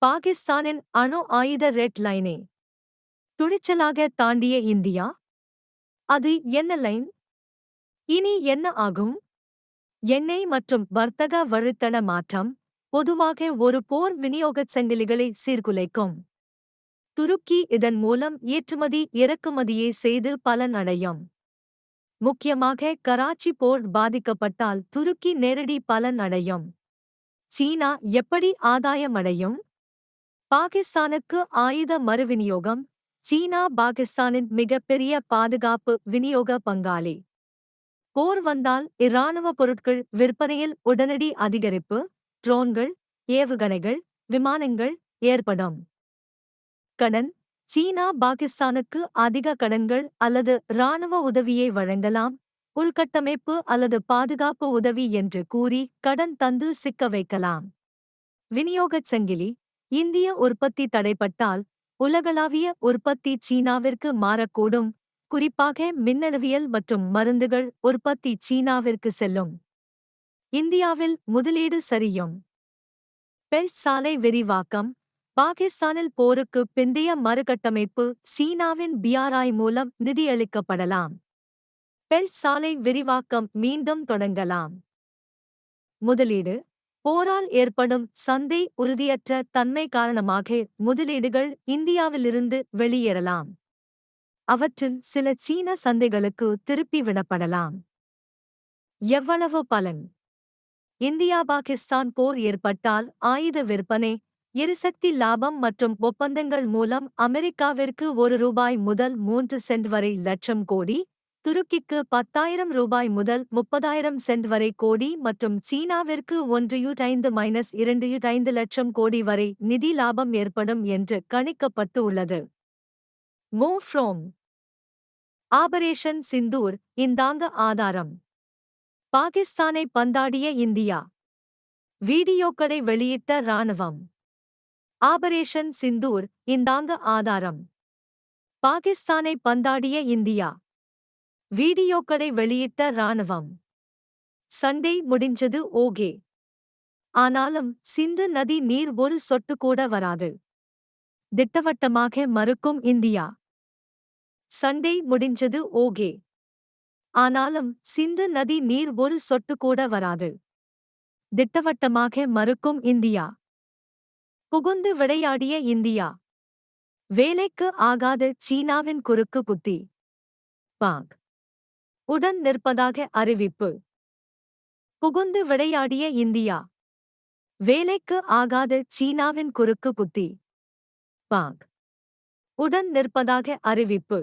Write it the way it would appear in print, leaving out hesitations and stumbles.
பாகிஸ்தானின் அணு ஆயுத ரெட் லைனை துணிச்சலாக தாண்டிய இந்தியா. அது என்ன லைன்? இனி என்ன ஆகும்? எண்ணெய் மற்றும் வர்த்தக வழித்தட மாற்றம் பொதுவாக ஒரு போர் விநியோகச் சங்கிலிகளை சீர்குலைக்கும். துருக்கி இதன் மூலம் ஏற்றுமதி இறக்குமதியை செய்து பலன் அடையும். முக்கியமாக கராச்சி போர் பாதிக்கப்பட்டால் துருக்கி நேரடி பலன் அடையும். சீனா எப்படி ஆதாயமடையும்? பாகிஸ்தானுக்கு ஆயுத மறுவிநியோகம். சீனா பாகிஸ்தானின் மிகப்பெரிய பாதுகாப்பு விநியோக பங்காளி. போர் வந்தால் இராணுவ பொருட்கள் விற்பனையில் உடனடி அதிகரிப்பு, ட்ரோன்கள், ஏவுகணைகள், விமானங்கள் ஏற்படும். கடன். சீனா பாகிஸ்தானுக்கு அதிக கடன்கள் அல்லது இராணுவ உதவியை வழங்கலாம், உள்கட்டமைப்பு அல்லது பாதுகாப்பு உதவி என்று கூறி கடன் தந்து சிக்க வைக்கலாம். விநியோகச் சங்கிலி. இந்திய உற்பத்தி தடைப்பட்டால் உலகளாவிய உற்பத்தி சீனாவிற்கு மாறக்கூடும், குறிப்பாக மின்னணுவியல் மற்றும் மருந்துகள் உற்பத்தி சீனாவிற்கு செல்லும். இந்தியாவில் முதலீடு சரியும். பெல்ட் சாலை விரிவாக்கம். பாகிஸ்தானில் போருக்கு பிந்தைய மறுகட்டமைப்பு சீனாவின் BRI மூலம் நிதியளிக்கப்படலாம். பெல்ட் சாலை விரிவாக்கம் மீண்டும் தொடங்கலாம். முதலீடு. போரால் ஏற்படும் சந்தை உறுதியற்ற தன்மை காரணமாக முதலீடுகள் இந்தியாவிலிருந்து வெளியேறலாம். அவற்றில் சில சீன சந்தைகளுக்கு திருப்பி விடப்படலாம். எவ்வளவு பலன்? இந்தியா பாகிஸ்தான் போர் ஏற்பட்டால் ஆயுத விற்பனை, எரிசக்தி லாபம் மற்றும் ஒப்பந்தங்கள் மூலம் அமெரிக்காவிற்கு ரூபாய் 1 முதல் 3 சென்ட் வரை லட்சம் கோடி, துருக்கிக்கு 10,000 ரூபாய் முதல் 30,000 சென்ட் வரை கோடி மற்றும் சீனாவிற்கு 1.5-2.5 லட்சம் கோடி வரை நிதி லாபம் ஏற்படும் என்று கணிக்கப்பட்டு உள்ளது. Move from operation Sindoor. இந்தாங்க ஆதாரம். பாகிஸ்தானை பந்தாடிய இந்தியா. வீடியோக்களை வெளியிட்ட இராணுவம். ஆபரேஷன் சிந்தூர். இந்தாங்க ஆதாரம். பாகிஸ்தானை பந்தாடிய இந்தியா. வீடியோக்களை வெளியிட்ட இராணுவம். சண்டை முடிஞ்சது ஓகே. ஆனாலும் சிந்து நதி நீர் ஒரு சொட்டு கூட வராது. திட்டவட்டமாக மறுக்கும் இந்தியா. சண்டை முடிஞ்சது ஓகே. ஆனாலும் சிந்து நதி நீர் ஒரு சொட்டு கூட வராது. திட்டவட்டமாக மறுக்கும் இந்தியா. புகுந்து விளையாடிய இந்தியா. வேலைக்கு ஆகாத சீனாவின் குறுக்கு புத்தி. பாக். உடன் நிற்பதாக அறிவிப்பு. புகுந்து விளையாடிய இந்தியா. வேலைக்கு ஆகாத சீனாவின் குறுக்கு புத்தி. பாக். உடன் நிற்பதாக அறிவிப்பு.